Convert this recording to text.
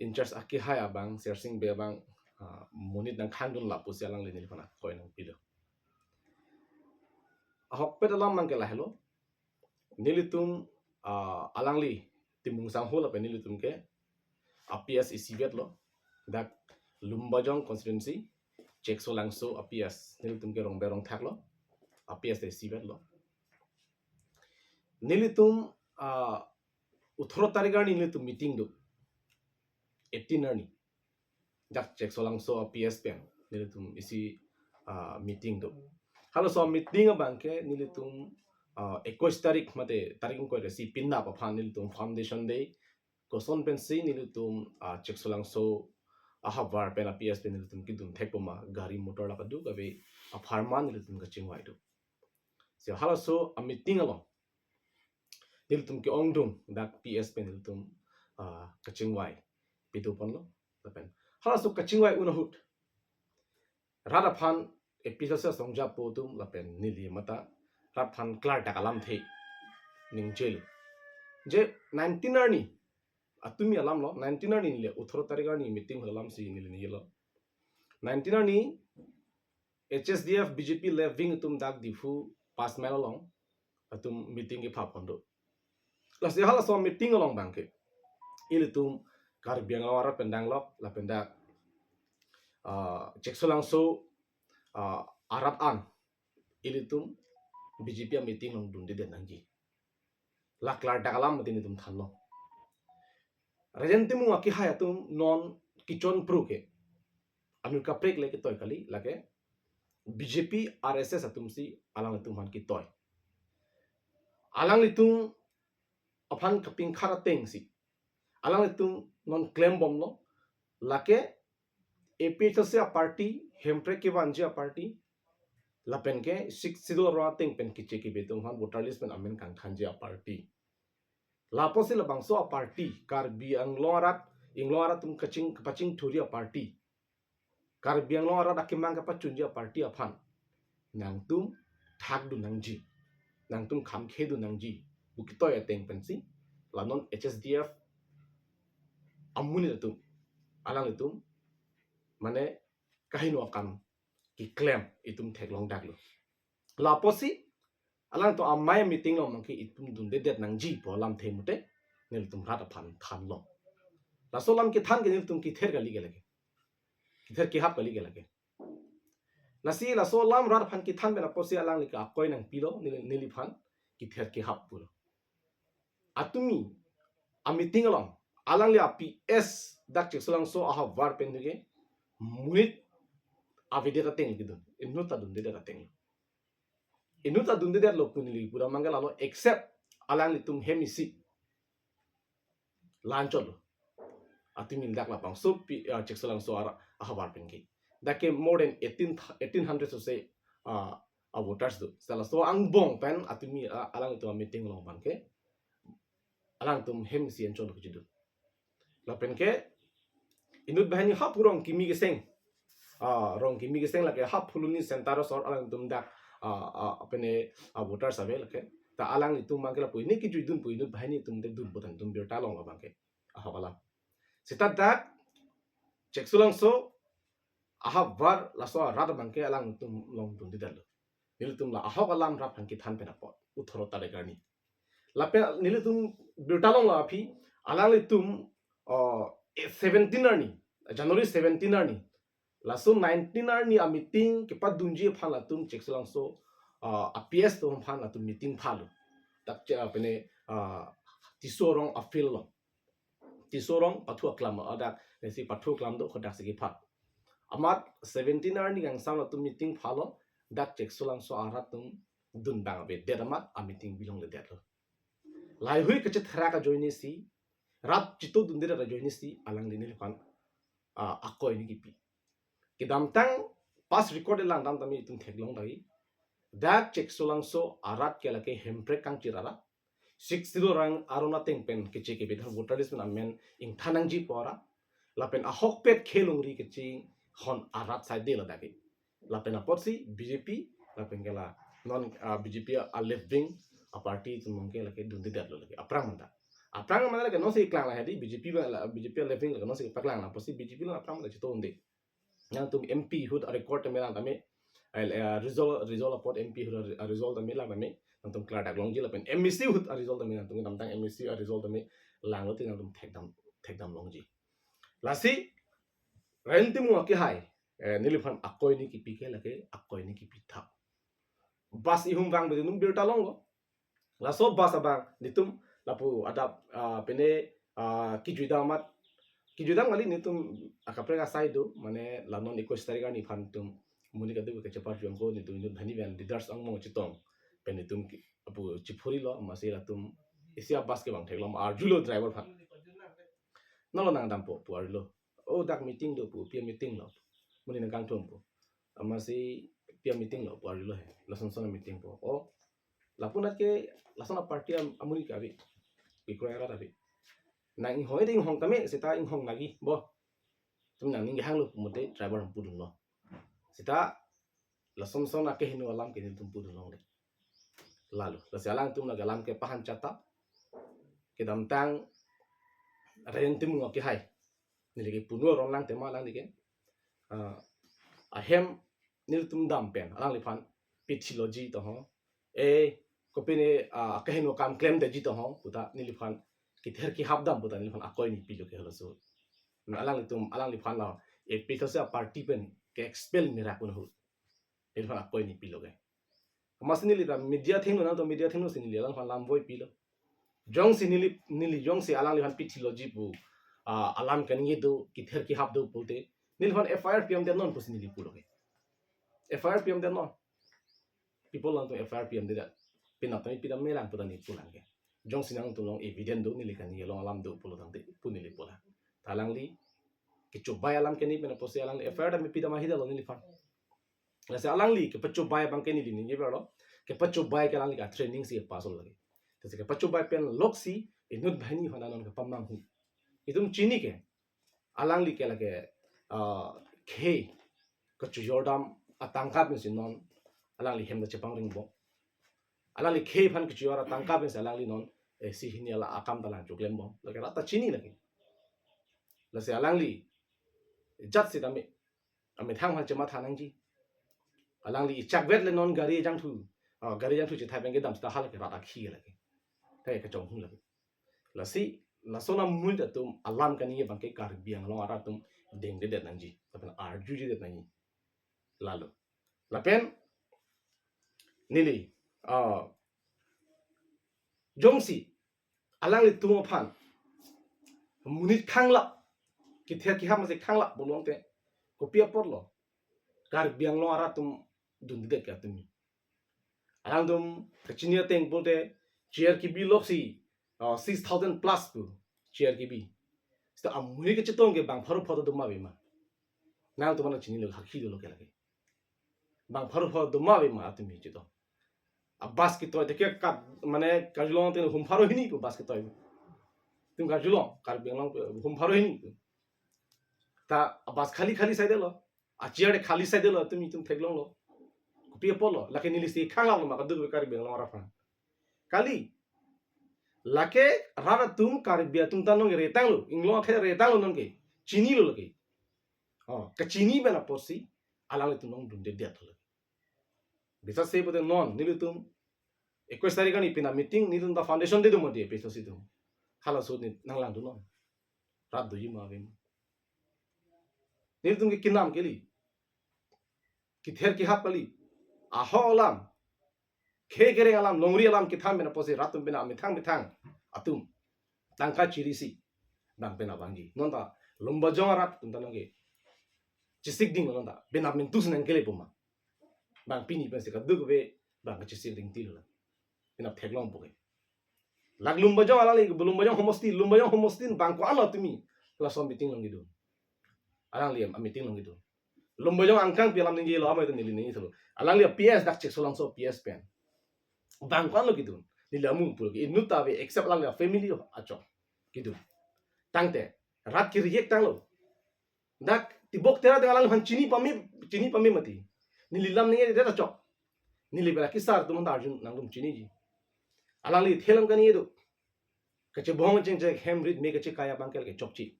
in charge aki hai abang sersing be abang munit nang khandun la pu selang le nil phana koi nang pilo ahok pe dalam mang ke la hello nilitum alangli timung sang hola pe nilitum ke aps isibet lo dak lumbajong constituency check so langso aps nilitum ke rong berong thak lo aps de sibet lo nilitum 18 tarigani nilitum meeting do 18 arni dak check so langso aps pen nilitum isi meeting do halo so meeting abangke nilitum 21 tarik mate tarik ko resi pinna pa phan nilitum foundation day koson pen si nilitum check so langso ahavar pen aps pen nilitum kidum thekoma gari motor la kadu gabe a pharma nilitum ka chingwai do so halo so a meeting along nilitum ki ongdum dak ps pen nilitum ka chingwai pitu pon lo pen halo so ka chingwai unahut rada phan episode sa songja potum la pen nili mata rap phan klar dakalam the ning jelu je 19 arni atumi alam lo 19 arni le 18 tarikar ni meeting holam si nili ni lo 19 arni hsdf bjp le wing tum dak difu pas melalong atum meeting ki phapondo la se hala so meeting along bangke ilitum kar biangawara pendang lok la pendak ceksolang so arab an ilitum bjp meeting long dun de nangji la klar dakalam matin tum thanlo rajentimu aki hayatum non kichon pro ke anul ka prek le ke toy kali lage bjp rss atum si alang tum han ki toy alang litum aphan kaping khara teng si alang litum non claim bom lo lake aph a party hempre ke banje a party lapen ke 6 sidol ro teng pen ki cheki betung han voter list pen amen kan khanje a party laposi la bangso a party kar bi ang lorat ing lorat tum kaching thuri a party kar bi ang lorat akimang ka pachunji a party a phan nang tum thak du nangji nang tum kham khe du nangji bukitoy ateng pensi lanon hsdf amuni tum alang itum mane kahino akam ki claim itum theklong daklo laposi alang to amay meeting lo mangki itum dun de det nangji po lam themute nil tum rat phan than lo la so lam ki than ke nil tum ki ther gali gelage ki ther ki hap gali gelage la si la so lam rat phan ki than bena posi alang lika koi nang pilo nili phan ki ther ki hap pulo atumi a meeting along alang li ps dak cheksolang so aha war pen ge munit avideta teng gitu inuta dun de da teng inuta dun de lo kunili pura mangala lo except alang li tum hemisi lancholo atumi dak la pang so cheksolang so ara aha war pen ge dake more than 1800 so say a voters do sala so ang bong pen atumi alang to meeting lo bangke alang tum hemisi en cholo kujidu la pen ke inut bahani ha purong kimi ge seng rong kimi ge seng la ke ha phuluni sentaro sor alang tum dak apene voters ave la ke ta alang ni tum mangela puini ki juidun puini bahani tum de dun botan tum berta long la bangke ahawala sita dak cheksulang so aha var la so rad bangke alang tum long tum didalo nil tum la ahawalam rap han ki than pena pot uthoro tare garni la pe nil tum berta long la phi alang li tum 17 arni January 17 arni laso 19 arni a meeting ke pa dunji phan la tum cheksulang so aps to phan la tum meeting phalo tak che apene tisorong afil lo tisorong pathu aklam ada nesi pathu klam do khodak sigi phat amat 17 arni gang sam la tum meeting phalo dak cheksulang so ara tum dun bang be deramat a meeting bilong le detlo lai hui ke che thara ka joini si rap chito dundira ra joini si alang linil khan akoi ni kipi kidam tang pas record lang dam tami tum theklong dai dak check solang so arat kela ke hempre kang chirara 60 rang aruna teng pen ke che ke be thar voter list men ing thanang ji pora lapen a hok pet khelong ri ke chi hon arat sai de la dagi lapen a potsi bjp lapen kela non bjp a left wing a party tum ke la ke dundi dat lo lagi aprang manda Aprang mana lagi nasi klang lah hadi BJP living lagi nasi paklang lah pasti BJP lah aprang lagi cito undi yang tum MP hud record temelan tami result upot MP hud result tami lah tami yang tum klar daglong jila pen MEC hud result tami yang tum tentang MEC result tami lang lo ting yang tum take dam long ji lasi renti mu aki hai nilifan akoi ni ki pike lagi akoi ni ki pitha bas ihum bang bedunum birta longo laso bas abang ditum lapu ada pene kijudang kali ni tum akaprega saido mane lanon ikos tariga ni phantum muni kadu ke chapar jongko ni tum dhani ban leaders ang mo chitong pene tum apu chipuri lo masira tum isia bas ke bang theglam arjulo driver phan nolo nang dampo pu arlo o dak meeting do pu pia meeting lo muni nang kang thom pu amasi pia meeting lo pu arlo he lason sona meeting po o lapunat ke lasona party amuni ka bi ikroera tabi nang hoi ding hong tame sita ing hong lagi bo tum nang ning hang lu mutai driver pudun lo sita lasom son ake hinu alam ke tum pudun lo lalu lasalang tum naga alam ke pahan chata ke dam tang rentim ngo ke hai niligi puno ron lang tema lang dige ahem nil tum dam pen alang lifan pitchology to ho kopine ake hinu kam claim de ji to ho puta nilifan kither ki habdam puta nilifan akoi ni pilo ke holoso alang lifan la e pitose party pen ke expel mira kun ho nilifan akoi ni pilo ke masini li media thing na to media thing no sinili alang fan lam boy pilo jong sinili jong si alang lifan pitchology pu alam kan ye do kither ki habdo pulte nilifan FIR PM de non pusinili pulo ke FIR PM de non people lang to FIR PM de pinatami pidam melang puta ni pulang ke jong sinang tulong evident do nili kan yelong alam do pulo tang te punili pula talang li ke coba alam ke ni pena posi alang li FIR da mi pidam ahida lo nili fan lase alang li ke pacoba bang ke ni ni ni bero ke pacoba ke alang li ka training si pasol lagi tese ke pacoba pen loksi inut bhani honanon ke pamang hu idum chini ke alang li ke lage ke ko chujordam atangkap ni sinon alang li hem da chepang ring bo alang li ke phan ki chura tangkap ni alang li non si hini ala akam talang chuklem bo lage rata chini lagi lase alang li jat si dami ame thang han chema thanang ji alang li chak vet le non gari jang thu chi thai beng ge dam sta hal ke rata khi lagi thai ka chong hu lagi lasi lasona mul da tum alam kan ye bang ke kar biang lo ara tum deng de nang ji tapen arju ji de nang lalu lapen nili jongsi alang li tum phan munit khangla ki the ki ham se khangla bolong te ko pia porlo kar biang lo ara tum dun de ka tum alang dum kachinia teng bolte chair ki bi loksi 6,000 plus pu chair ki bi sta amuni ke chitong ke bang pharu photo dum ma be ma na to mana chini lo hakhi lo ke lage bang pharu photo dum ma be ma atumi chito bas ki toy de ke ka mane kajlong te hum pharu hini pu bas ki toy tum kajlong kar biang long hum pharu hini ta bas khali sai de lo a chair de khali sai de lo tumi tum theglong lo pia polo lake nili si khanglang ma ka du kar biang long ra fa kali lake rara tum karibia tum tanong retang lo inglo khe retang lo nong ke chini lo lagi ka chini bena porsi alang tum nong dun de dia thol bisa se bote non nilu tum 21 tarik ni pina meeting nilu da foundation de dum de peso si tum khala so ni nanglang du non rat du ji ma be nilu tum ke kinam ke li ki ther ki hap kali aho alam ke gereng alam longri alam ki tham bena posi ratum bena mithang atum tangka chirisi bang bena bangi nonda lomba jong rat tum tanong ke chisik ding nonda bena min tus nang kele puma bang pini ben se ka dug be bang chisik ding til la bena theglong boge lag lomba jong ala li lomba jong homostin bang ko ala tumi la som meeting long gidu alang liam a meeting long gidu lomba jong angkang pialam ning ge lo amai to nili ni tholo alang li PS dak chek solang so PS pen bang ko lo gidu nilamu pul ki nuta be except lang la family acho gitu tangte rat ki reject tang lo dak tibok tera de alang han chini pami mati nililam ninge de acho nilibela ki sar tum ta arjun nang dum chini ji alang li thelam kan ye do kace bohong jeng jeng hem rit me kace kaya bangkel ke chopchi